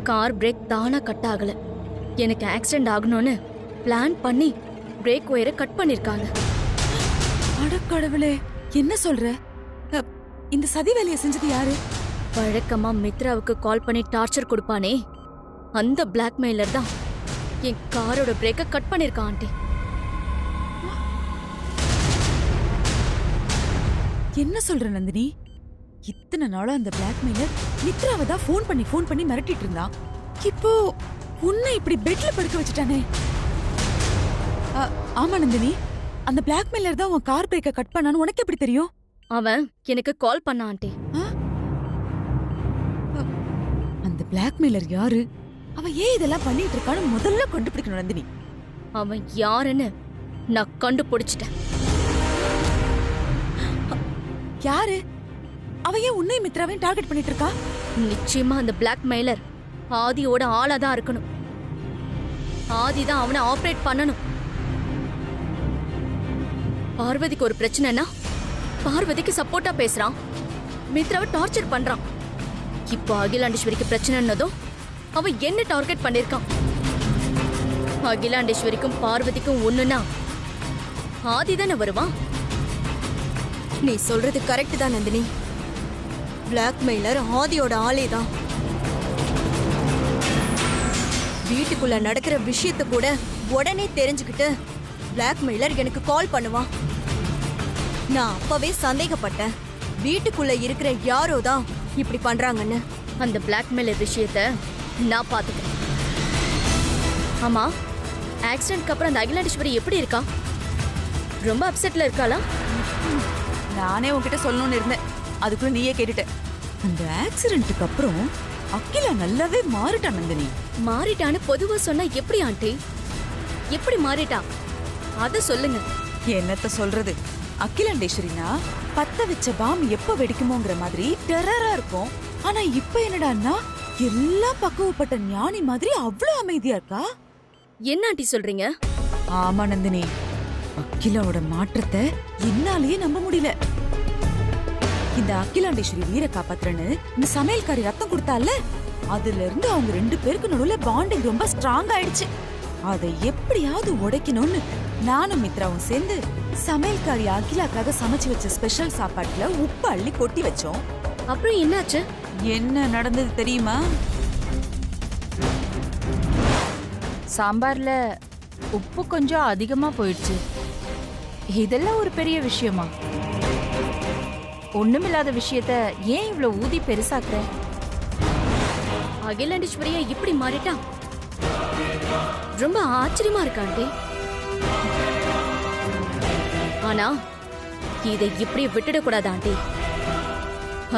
Car break தானா cut ஆகல. எனக்கு ஆக்சிடென்ட் ஆகணும்னு பிளான் பண்ணி பிரேக் ஒயரை கட் பண்ணிருக்காங்க. அட கடவுளே, என்ன சொல்ற? இந்த சதி வேலையை செஞ்சது யாரு? வழக்கமா மித்ராவுக்கு கால் பண்ணி டார்ச்சர் கொடுப்பானே, அந்த பிளாக்மெயிலர் தான் என் காரோட பிரேக்கை கட் பண்ணிருக்கான் ஆண்டி. என்ன சொல்ற நந்தினி? இத்தனை நாளும் அந்த பிளாக்மெயிலர் மித்ராவை தான் ஃபோன் பண்ணி மிரட்டிட்டு இருந்தான். இப்போ உன்னை இப்படி பெட்ல படுக்க வச்சுட்டானே. ஆமா நந்தினி, அந்த பிளாக்மெயிலர் தான் உன் கார் பிரேக்கை கட் பண்ணான்னு உனக்கு எப்படி தெரியும்? அவன் எனக்கு கால் பண்ணான் ஆண்டி. அந்த பிளாக்மெயிலர் யாரு? அவன் ஏன் இதெல்லாம் பண்ணிட்டு இருக்கான்னு முதல்ல கண்டுபிடிக்கணும் நந்தினி. அவன் யாருன்னு நான் கண்டுபிடிச்சிட்டேன். யாரு? அவன் ஏன் உன்னை மித்ராவையும் டார்கெட் பண்ணிட்டு இருக்கா? நிச்சயமா அந்த பிளாக்மெயிலர் ஆதியோட ஆளா தான் இருக்கணும். ஆதி தான் அவனை ஆபரேட் பண்ணணும். பார்வதிக்கு ஒரு பிரச்சனைனா பார்வதிக்கு சப்போர்ட்டா பேசுறான், மித்ராவை டார்ச்சர் பண்றான். இப்போ அகிலாண்டேஸ்வரிக்கு பிரச்சனைன்னதும் அவன் என்ன டார்கெட் பண்ணிருக்கான். அகிலாண்டேஸ்வரிக்கும் பார்வதிக்கும் ஒண்ணுனா ஆதி தானே வருவான். நீ சொல்றது கரெக்ட் தான் நந்தினி. பிளாக்மெயிலர் ஆதியோட ஆளே தான். வீட்டுக்குள்ள நடக்கிற விஷயத்த கூட உடனே தெரிஞ்சுக்கிட்டு பிளாக்மெயிலர் எனக்கு கால் பண்ணுவான். நான் அப்பவே சந்தேகப்பட்டேன், வீட்டுக்குள்ள இருக்கிற யாரோ தான் இப்படி பண்றாங்கன்னு. அந்த பிளாக்மெயிலர் விஷயத்த நான் பாத்துக்கிறேன். ஆமா, ஆக்சிடென்ட்க்கு அப்புறம் அந்த அகிலாண்டேஸ்வரி எப்படி இருக்கா? ரொம்ப அப்செட்ல இருக்காளா? நானே உன்கிட்ட சொல்லணும்னு இருந்தேன், அதுக்குள்ள நீயே கேட்டுட்ட. அந்த ஆக்சிடென்ட்டுக்கு அப்புறம் அகிலா நல்லாவே மாறிட்டா நந்தினி. மாறிட்டான்னு பொதுவா சொன்னா எப்படி ஆண்டி? எப்படி மாறிட்டா அத சொல்லுங்க. என்னத்த சொல்றது? அகிலாண்டேஸ்வரினா பத்த வச்ச பாம் எப்ப வெடிக்குமோங்கிற மாதிரி டெரரா இருக்கும். ஆனா இப்ப என்னடான்னா எல்லா பக்குவப்பட்ட ஞானி மாதிரி அவ்வளவு அமைதியா இருக்கா. என்ன ஆண்டி சொல்றீங்க? ஆமா நந்தினி, அகிலாவோட மாற்றத்தை என்னாலேயே நம்ப முடியல. இந்த அகிலாண்டேஸ்வரி வீர காப்பாத்துறன்னு இந்த சமையல்காரி ரத்தம் கொடுத்தால, அதுல இருந்து அவங்க ரெண்டு பேருக்கு நடுவுல பாண்டிங் ரொம்ப ஸ்ட்ராங் ஆயிடுச்சு. அதை எப்படியாவது உடைக்கணும்னு நானும் மித்ராவும் சேர்ந்து சமையல்காரி அகிலாக்காக சமைச்சு வச்ச ஸ்பெஷல் சாப்பாட்டுல உப்பு அள்ளி கொட்டி வச்சோம். அப்புறம் என்னாச்சு? என்ன நடந்தது தெரியுமா? சாம்பார்ல உப்பு கொஞ்சம் அதிகமா போயிடுச்சு. இதெல்லாம் ஒரு பெரிய விஷயமா? ஒண்ணுமில்லாத விஷயத்த ஏன் இவ்வளவு ஊதி பெருசாக்குற? அகிலாண்டேஸ்வரியா இப்படி மாறிட்டா ரொம்ப ஆச்சரியமா இருக்கு ஆண்டி. ஆனா இதை இப்படி விட்டுடக்கூடாது ஆண்டி.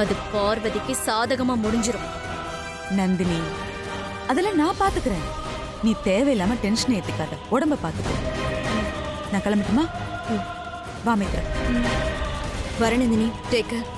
அது பார்வதிக்கு சாதகமா முடிஞ்சிரும். நந்தினி, அதெல்லாம் நான் பாத்துக்கிறேன். நீ தேவையில்லாம டென்ஷன் ஏத்திக்காத, உடம்ப பாத்துக்க. நான் கிளம்பட்டுமா? வா மித்ரா. வர நந்தினி, டேக் கேர்.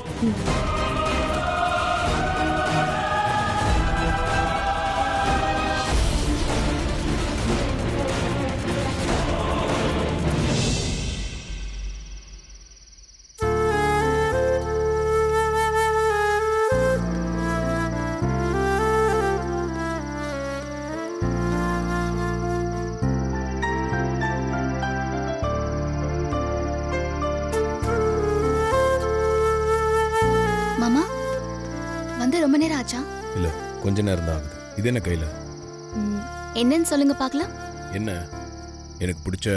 ரொம்ப நேரம் ஆச்சா? இல்ல, கொஞ்ச நேரம் தான் ஆகுது. இது என்ன கையில? என்னன்னு சொல்லுங்க பார்க்கலாம். என்ன? எனக்கு பிடிச்ச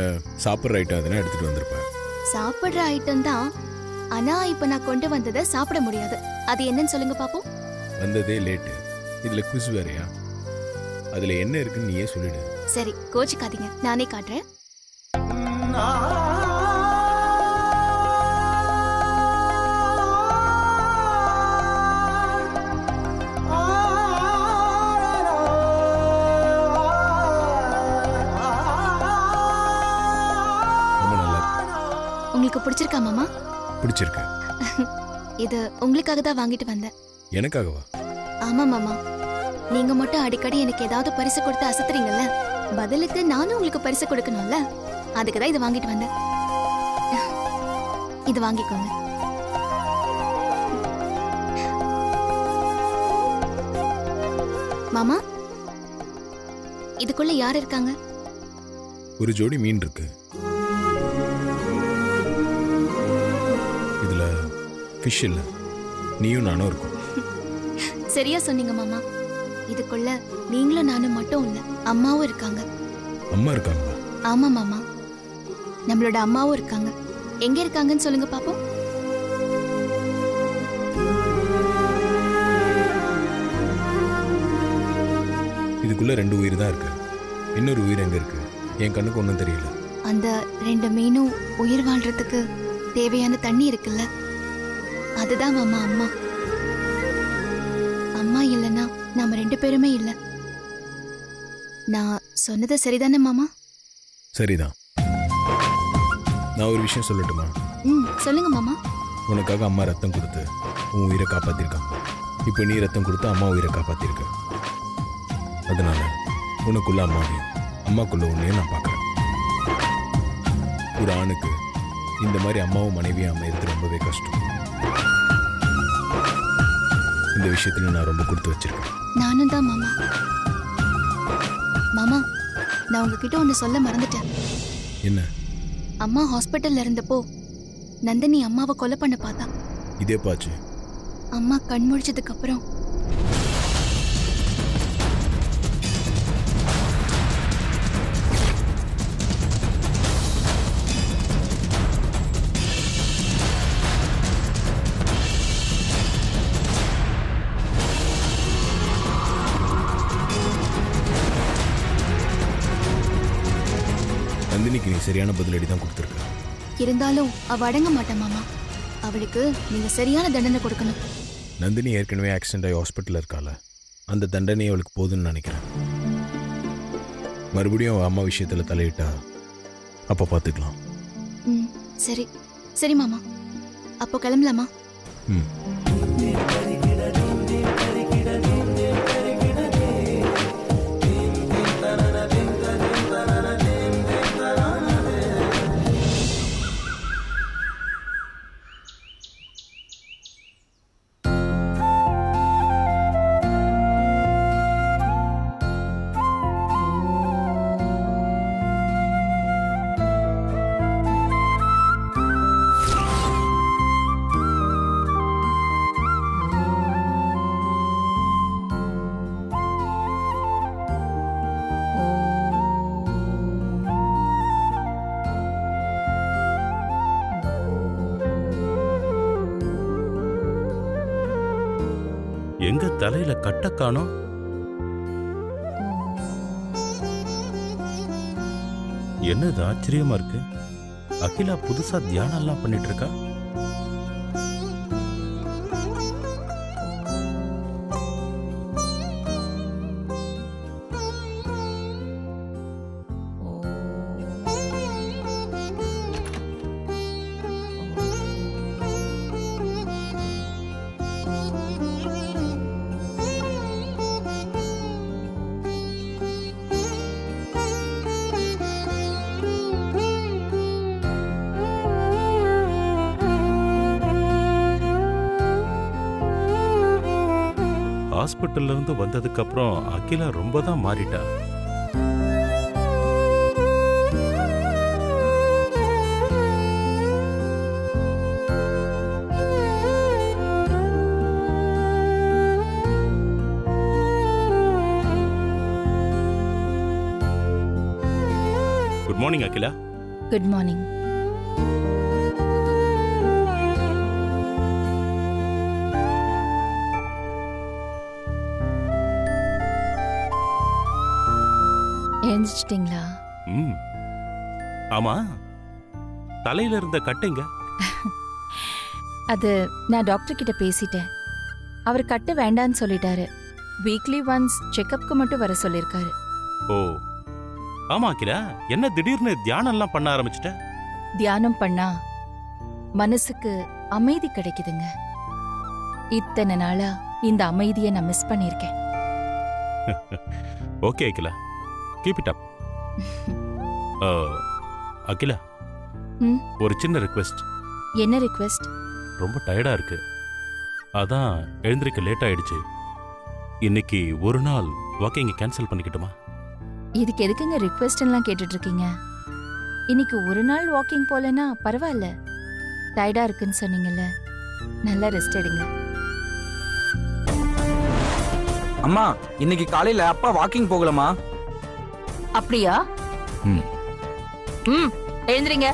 சாப்பிட்ற ஐட்டம் அதெல்லாம் எடுத்துட்டு வந்திருப்பேன். சாப்பிடுற ஐட்டம் தான், ஆனா இப்ப நான் கொண்டு வந்ததை சாப்பிட முடியாது. அது என்னன்னு சொல்லுங்க பாப்போம். வந்ததே லேட்டு, இதுல குஸ் வேறையா? அதுல என்ன இருக்குன்னு நீயே சொல்லிடு. சரி, கோச்சிக்காதீங்க, நானே காட்டுறேன். உங்களுக்கு பிடிச்சிருக்கா மாமா? பிடிச்சிருக்கு. இது உங்களுக்காக தான் வாங்கிட்டு வந்தேன். எனக்காகவா? ஆமா மாமா, நீங்க மட்டும் அடிக்கடி எனக்கு ஏதாவது பரிசு கொடுத்து அசத்துறீங்கல்ல, பதிலுக்கு நானும் உங்களுக்கு பரிசு கொடுக்கணும்ல, அதுக்கு தான் இதை வாங்கிட்டு வந்தேன். இது வாங்கிக்கோங்க. மாமா, இதுக்குள்ள யார் இருக்காங்க? ஒரு ஜோடி மீன் இருக்கு. இதுல ஃபிஷ் இல்ல, நீயும் நானும் இருக்கும். சரியா சொன்னீங்க மாமா. இதுக்குள்ள நீங்களும் நானும் மட்டும் இல்ல, அம்மாவும் இருக்காங்க. அம்மா இருக்காங்களா? ஆமா மாமா, நம்மளோட அம்மாவும் இருக்காங்க. எங்க இருக்காங்கன்னு சொல்லுங்க பாப்போம். இதுக்குள்ள 2 உயிர் தான் இருக்கு. இன்னொரு உயிர் எங்க இருக்கு? என் கண்ணுக்கு ஒன்றும் தெரியல. அந்த 2 மீனும் உயிர் வாழ்றதுக்கு தேவையான தண்ணி இருக்குல்ல, அதுதான் மாமா அம்மா. அம்மா இல்லைன்னா நாம 2 பேருமே இல்ல. நான் சொன்னது சரிதானே மாமா? சரிதான். நான் ஒரு விஷயம் சொல்லட்டுமா? சொல்லுங்க மாமா. உனக்காக அம்மா ரத்தம் கொடுத்து உன் உயிரை காப்பாத்திருக்காங்க. இப்போ நீ ரத்தம் கொடுத்து அம்மா உயிரை காப்பாத்திருக்க. அதனால உனக்குள்ள அம்மாவையும் அம்மாக்குள்ள உன்னையும் நான் பார்க்குறேன். ஒரு ஆணுக்கு இந்த மாதிரி அம்மாவும் மனைவியும் அமையிறது ரொம்பவே கஷ்டம். இந்த விஷயத்துல நான் ரொம்ப கொடுத்து வச்சிருக்கேன். நானும் தான் மாமா. மாமா, நான் உங்ககிட்ட ஒன்று சொல்ல மறந்துட்டேன். என்ன? அம்மா ஹாஸ்பிட்டல்ல இருந்தப்போ நந்தினி அம்மாவை கொலை பண்ண பார்த்தா. இதே பாச்சு. அம்மா கண் முழிச்சதுக்கு அப்புறம் நந்தினிக்கு நீ சரியான பதிலடி தான் கொடுத்துருக்க. இருந்தாலும் அவ அடங்க மாட்டா மாமா. அவளுக்கு நீங்க சரியான தண்டனை கொடுக்கணும். நந்தினி ஏற்கனவே ஆக்சிடென்ட் ஆகி ஹாஸ்பிட்டலில் இருக்கால, அந்த தண்டனை அவளுக்கு போதுன்னு நினைக்கிறேன். மறுபடியும் அவள் அம்மா விஷயத்தில் தலையிட்டா அப்போ பார்த்துக்கலாம். சரி சரி மாமா, அப்போ கிளம்பலாமா? எங்க தலையில கட்ட காணோம்? என்னது ஆச்சரியமா இருக்கு. அகிலா புதுசா தியானம் எல்லாம் பண்ணிட்டு இருக்கா. ஹாஸ்பிட்டல்ல இருந்து வந்ததுக்கு அப்புறம் அகிலா ரொம்ப தான் மாறிட்டா. Good morning Akila. Good morning. எழுந்திச்சிட்டிங்களா? ஆமா, தலையில இருந்த கட்டைங்க. அது நான் டாக்டர் கிட்ட பேசிட்டேன். அவர் கட்டு வேண்டான்னு சொல்லிட்டாரு. வீக்லி ஒன்ஸ் செக்கப்க்கு மட்டும் வர சொல்லிருக்காரு. ஓ ஆமா அகிலா, என்ன திடீர்னு தியானம் எல்லாம் பண்ண ஆரம்பிச்சிட்ட? தியானம் பண்ணா மனசுக்கு அமைதி கிடைக்குதுங்க. இத்தனை நாளா இந்த அமைதியை நான் மிஸ் பண்ணிருக்கேன். Okay Akila, keep it up. Akila, ஒரு சின்ன ரிக்வெஸ்ட். என்ன ரிக்வெஸ்ட்? ரொம்ப டயர்டா இருக்கு, அதான் எழுந்திருக்க லேட் ஆயிடுச்சு. இன்னைக்கு ஒரு நாள் வாக்கிங் கேன்சல் பண்ணிக்கிட்டுமா? இதுக்கு எதுக்குங்க ரிக்வெஸ்ட் எல்லாம் கேட்டுட்டு இருக்கீங்க? இன்னைக்கு ஒரு நாள் வாக்கிங் போலனா பரவாயில்ல. டயர்டா இருக்குன்னு சொன்னீங்கல்ல, நல்லா ரெஸ்ட் எடுங்க. அம்மா, இன்னைக்கு காலையில அப்பா வாக்கிங் போகலமா? அப்படியா? ம். எழுந்திரீங்க.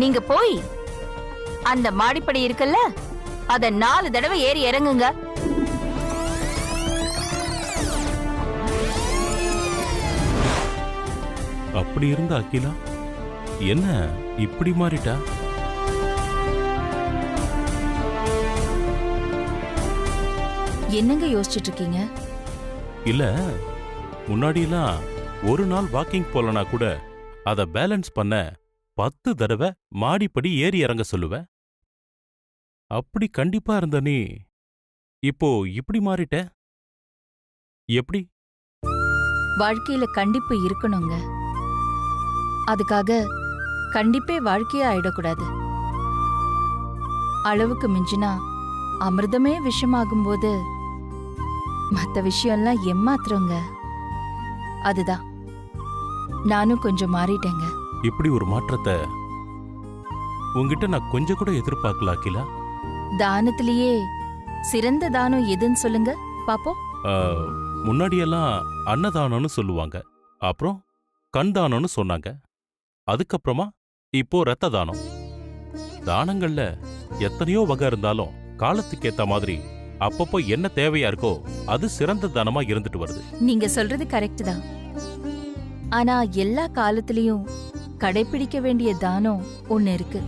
நீங்க போய் அந்த மாடிப்படி இருக்குல்ல, அத 4 தடவை ஏறி இறங்குங்க. அப்படி இருந்த அகிலா என்ன இப்படி மாறிட்டா? என்னங்க யோசிச்சுட்டு இருக்கீங்க? இல்ல, முன்னாடியெல்லாம் ஒரு நாள் வாக்கிங் போலனா கூட அத பேலன்ஸ் பண்ண 10 தடவை மாடிப்படி ஏறி இறங்க சொல்லுவேன். அப்படி கண்டிப்பா இருந்த நீ இப்போ இப்படி மாறிட்ட? எப்படி? வாழ்க்கையில கண்டிப்பு இருக்கணுங்க. அதுக்காக கண்டிப்பே வாழ்க்கையா ஆயிடக்கூடாது. அளவுக்கு மிஞ்சினா அமிர்தமே விஷமாகும்போது மத்த விஷயம்லாம் ஏமாத்துறோங்க. அதுதான் நானும் கொஞ்சம் மாறிட்டேங்க. இப்படி ஒரு மாற்றத்தை உன்கிட்ட நான் கொஞ்சம் கூட எதிர்பார்க்கல அகிலா. தானத்திலேயே சிறந்த தானம் எதுன்னு சொல்லுங்க பாப்போம். முன்னாடியெல்லாம் அன்னதானம்னு சொல்லுவாங்க, அப்புறம் கண் தானம்னு சொன்னாங்க, அதுக்கப்புறமா இப்போ ரத்த தானம். தானங்கள்ல எத்தனையோ வகை இருந்தாலும் காலத்துக்கு ஏத்த மாதிரி அப்பப்போ என்ன தேவையா இருக்கோ அது சிறந்த தானமா இருந்துட்டு வருது. நீங்க சொல்றது கரெக்ட் தான். ஆனா எல்லா காலத்திலயும் கடைபிடிக்க வேண்டிய தானம் ஒண்ணு இருக்கு.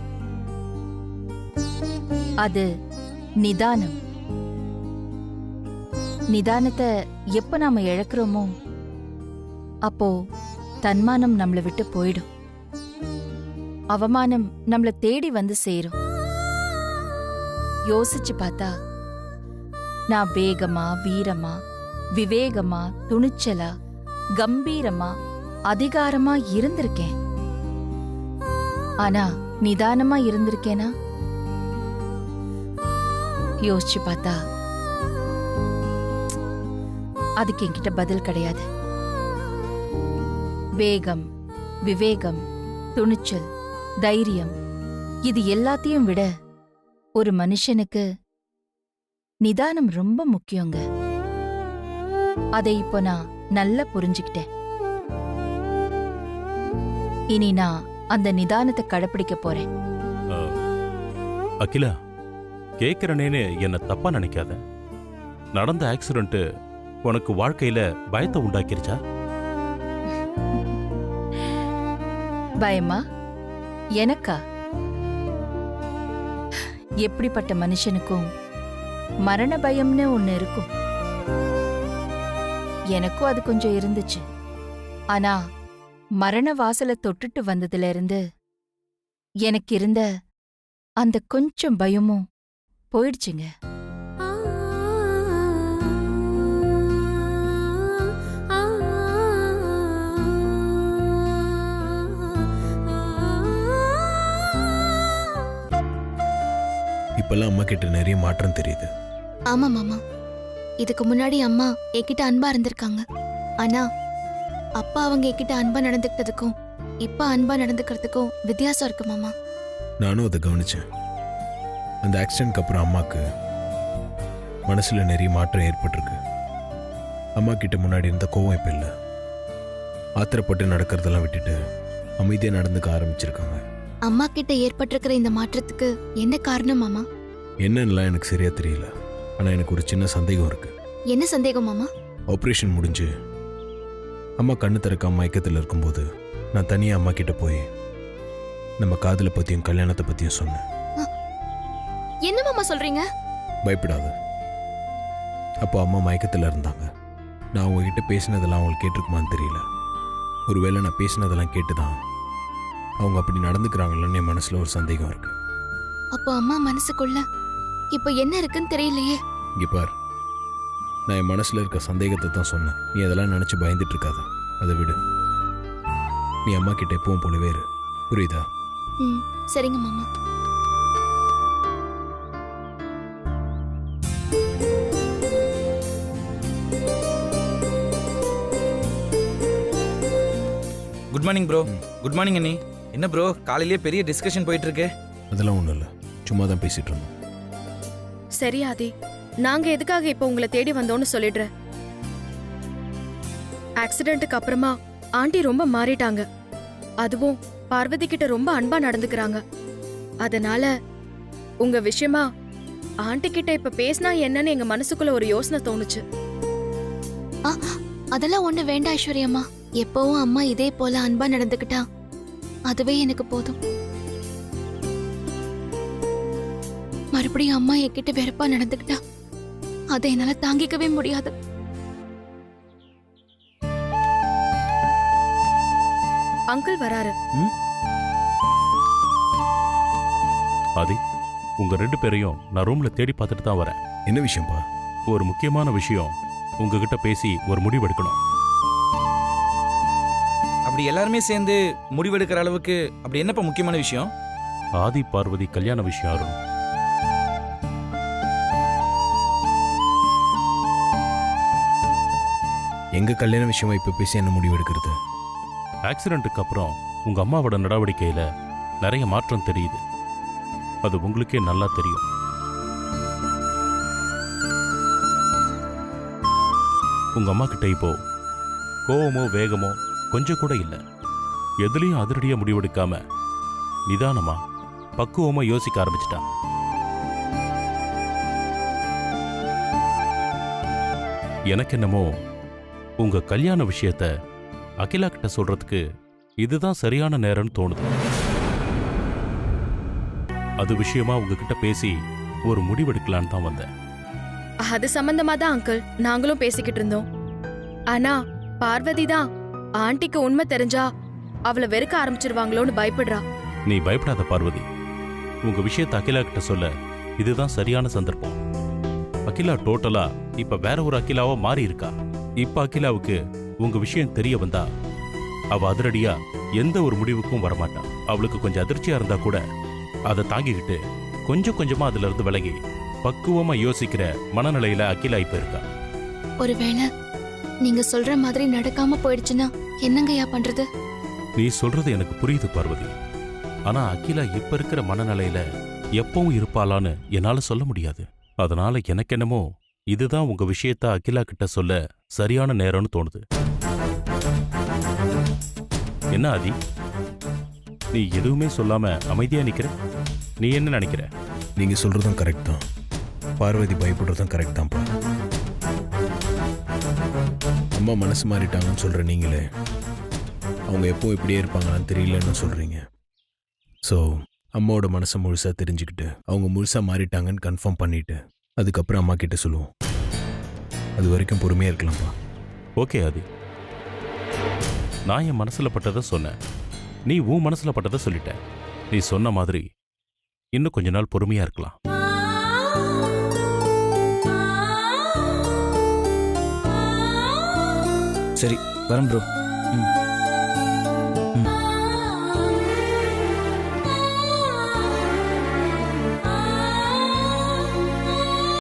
அது நிதானம். நிதானத்தை எப்ப நாம இழக்கிறோமோ அப்போ தன்மானம் நம்மளை விட்டு போயிடும். அவமானம் நம்மள தேடி வந்து சேரும். யோசிச்சு பார்த்தா நான் வேகமா, வீரமா, விவேகமா, துணிச்சலா, கம்பீரமா, அதிகாரமா இருந்திருக்கேன். ஆனா நிதானமா இருந்திருக்கேனா? யோசிச்சு பார்த்தா அதுக்கு என்கிட்ட பதில் கிடையாது. வேகம், விவேகம், துணிச்சல், தைரியம், இது எல்லாத்தையும் விட ஒரு மனுஷனுக்கு நிதானம் ரொம்ப முக்கியங்க. அதை இப்போ நான் நல்லா புரிஞ்சுக்கிட்டேன். இனி நான் அந்த நிதானத்தை கடைப்பிடிக்க போறேன். அகிலா, கேக்குறனேன்னு என்ன தப்பா நினைக்காத. நடந்த ஆக்சிடென்ட் உனக்கு வாழ்க்கையில பயத்தை உண்டாக்கிருச்சா? பயமா? எனக்கா? எப்படிப்பட்ட மனுஷனுக்கும் மரண பயம்னு ஒண்ணு இருக்கும். எனக்கும் அது கொஞ்சம் இருந்துச்சு. ஆனா மரண வாசலை தொட்டுட்டு வந்ததுல இருந்து எனக்கு இருந்த அந்த கொஞ்சம் பயமும் போயிடுச்சுங்க. இப்பெல்லாம் அம்மா கிட்ட நிறைய மாற்றம் தெரியுது. ஆமா மாமா, இதுக்கு முன்னாடி அம்மா என்கிட்ட அன்பா இருந்திருக்காங்க. ஆனா அப்பா அவங்க என்கிட்ட அன்பா நடந்துக்கிட்டதுக்கும் இப்ப அன்பா நடந்துக்கிறதுக்கும் வித்தியாசம் இருக்கு மாமா. நானும் அதை கவனிச்சேன். அந்த ஆக்சிடென்ட்க்கு அப்புறம் அம்மாக்கு மனசுல நிறைய மாற்றம் ஏற்பட்டிருக்கு. அம்மா கிட்ட முன்னாடி இருந்த கோவம் இப்ப இல்லை. ஆத்திரப்பட்டு நடக்கிறதெல்லாம் விட்டுட்டு அமைதியா நடந்துக்க ஆரம்பிச்சிருக்காங்க. அம்மா கிட்ட ஏற்பட்டிருக்கிற இந்த மாற்றத்துக்கு என்ன காரணம் மாமா? என்னன்னுலாம் எனக்கு சரியா தெரியல. ஆனா எனக்கு ஒரு சின்ன சந்தேகம் இருக்கு. என்ன சந்தேகம் மாமா? ஆப்ரேஷன் முடிஞ்சு அம்மா கண்ணு திறக்காம மயக்கத்தில் இருக்கும்போது நான் தனியாக அம்மா கிட்ட போய் நம்ம காதலை பற்றியும் கல்யாணத்தை பற்றியும் சொன்னேன். என்ன மாமா சொல்றீங்க? பயப்படாத. அப்போ அம்மா மயக்கத்தில் இருந்தாங்க. நான் உங்ககிட்ட பேசினதெல்லாம் அவங்களுக்கு கேட்டிருக்குமான்னு தெரியல. ஒருவேளை நான் பேசினதெல்லாம் கேட்டுதான் அவங்க அப்படி நடந்துக்கிறாங்களன்னு என் மனசில் ஒரு சந்தேகம் இருக்கு. அப்போ அம்மா மனசுக்குள்ள இப்போ என்ன இருக்குன்னு தெரியலையே. இங்கே பார், நான் என் மனசில் இருக்க சந்தேகத்தை தான் சொன்னேன். நீ அதெல்லாம் நினச்சி பயந்துட்டு இருக்காத. அதை விடு. நீ அம்மா கிட்ட எப்பவும் போலவே இரு. புரியுதா? சரிங்க மாமா. Good morning bro. Good morning அண்ணி. என்ன ப்ரோ காலையிலேயே பெரிய டிஸ்கஷன் போயிட்டு இருக்கு? அதெல்லாம் ஒன்றும் இல்லை, சும்மா தான் பேசிட்டு இருந்தோம். சரி ஆதி, நாங்க எதுக்காக இப்ப உங்களை தேடி வந்தோம்னு சொல்லிடுறேன். ஆக்சிடென்ட்டுக்கு அப்புறமா ஆண்டி ரொம்ப மாறிட்டாங்க. அதுவும் பார்வதி கிட்ட ரொம்ப அன்பா நடந்துக்கிறாங்க. அதனால உங்க விஷயமா ஆண்டி கிட்ட இப்ப பேசினா என்னன்னு எங்க மனசுக்குள்ள ஒரு யோசனை தோணுச்சு. அதெல்லாம் ஒண்ணு வேண்டாம் ஐஸ்வர்யம்மா. எப்பவும் அம்மா இதே போல அன்பா நடந்துக்கிட்டா அதுவே எனக்கு போதும். மறுபடியும் அம்மா என்கிட்ட வெறுப்பா நடந்துக்கிட்டா அதை என்னால தாங்கிக்கவே முடியாது. அங்கிள் வராரு. ஆதி, உங்க 2 பேரையும் நான் ரூம்ல தேடி பார்த்துட்டு தான் வரேன். என்ன விஷயம்ப்பா? ஒரு முக்கியமான விஷயம் உங்ககிட்ட பேசி ஒரு முடிவு எடுக்கணும். அப்படி எல்லாருமே சேர்ந்து முடிவெடுக்கிற அளவுக்கு அப்படி என்னப்பா முக்கியமான விஷயம்? ஆதி பார்வதி கல்யாண விஷயம் அருண். எங்க கல்யாண விஷயமா இப்ப பேசி என்ன முடிவு எடுக்கிறது? ஆக்சிடென்ட்டுக்கு அப்புறம் உங்க அம்மாவோட நடவடிக்கையில நிறைய மாற்றம் தெரியுது. அது உங்களுக்கே நல்லா தெரியும். உங்க அம்மா கிட்ட இப்போ கோவமோ வேகமோ கொஞ்சம் கூட இல்லை. எதுலயும் அதிரடியா முடிவெடுக்காம நிதானமா பக்குவமா யோசிக்க ஆரம்பிச்சிட்டா. எனக்கு என்னமோ உங்க கல்யாண விஷயத்த அகிலா கிட்ட சொல்றதுக்கு இதுதான் சரியான நேரம்னு தோணுது. அது விஷயமா உங்ககிட்ட பேசி ஒரு முடிவெடுக்கலான்னு தான் வந்தேன். அது சம்பந்தமா தான் அங்கிள் நாங்களும் பேசிக்கிட்டு இருந்தோம். ஆனா பார்வதி தான் ஆண்டிக்கு உண்மை தெரிஞ்சா அவளை வெறுக்க ஆரம்பிச்சிருவாங்களோன்னு பயப்படுறா. நீ பயப்படாத பார்வதி. உங்க விஷயத்தை அகிலா கிட்ட சொல்ல இதுதான் சரியான சந்தர்ப்பம். அகிலா டோட்டலா இப்ப வேற ஒரு அகிலாவா மாறி இருக்கா. இப்ப அகிலாவுக்கு உங்க விஷயம் தெரிய வந்தா அவ அதிரடியா எந்த ஒரு முடிவுக்கும் வரமாட்டா. அவளுக்கு கொஞ்சம் அதிர்ச்சியா இருந்தா கூட அதை தாங்கிக்கிட்டு கொஞ்சம் கொஞ்சமா அதுல இருந்து விலகி பக்குவமா யோசிக்கிற மனநிலையில அகிலா இப்ப இருக்கா. ஒருவேளை நீங்க சொல்ற மாதிரி நடக்காம போயிடுச்சுன்னா என்னங்கய்யா பண்றது? நீ சொல்றது எனக்கு புரியுது பார்வதி. ஆனா அகிலா இப்ப இருக்கிற மனநிலையில எப்பவும் இருப்பாளான்னு என்னால சொல்ல முடியாது. அதனால எனக்கு என்னமோ இதுதான் உங்க விஷயத்த அகிலா கிட்ட சொல்ல சரியான நேரம்னு தோணுது. என்ன ஆதி, நீ எதுவுமே சொல்லாம அமைதியா நிக்கிற? நீ என்ன நினைக்கிற? நீங்க சொல்றதும் கரெக்ட் தான். பார்வதி பயப்படுறதும் கரெக்ட் தான்ப்பா. அம்மா மனசு மாறிட்டாங்கன்னு சொல்ற நீங்களே அவங்க எப்போ இப்படியே இருப்பாங்கன்னு தெரியலன்னு சொல்றீங்க. ஸோ அம்மாவோட மனசை முழுசா தெரிஞ்சுக்கிட்டு அவங்க முழுசா மாறிட்டாங்கன்னு கன்ஃபார்ம் பண்ணிட்டு அதுக்கப்புறம் அம்மா கிட்ட சொல்லுவோம். அது வரைக்கும் பொறுமையா இருக்கலாம்ப்பா. ஓகே ஆதி, நான் என் மனசுல பட்டதை சொன்னேன். நீ உன் மனசுல பட்டதை சொல்லிட்ட. நீ சொன்ன மாதிரி இன்னும் கொஞ்ச நாள் பொறுமையா இருக்கலாம். சரி வரேன் ப்ரோ. ம் ம்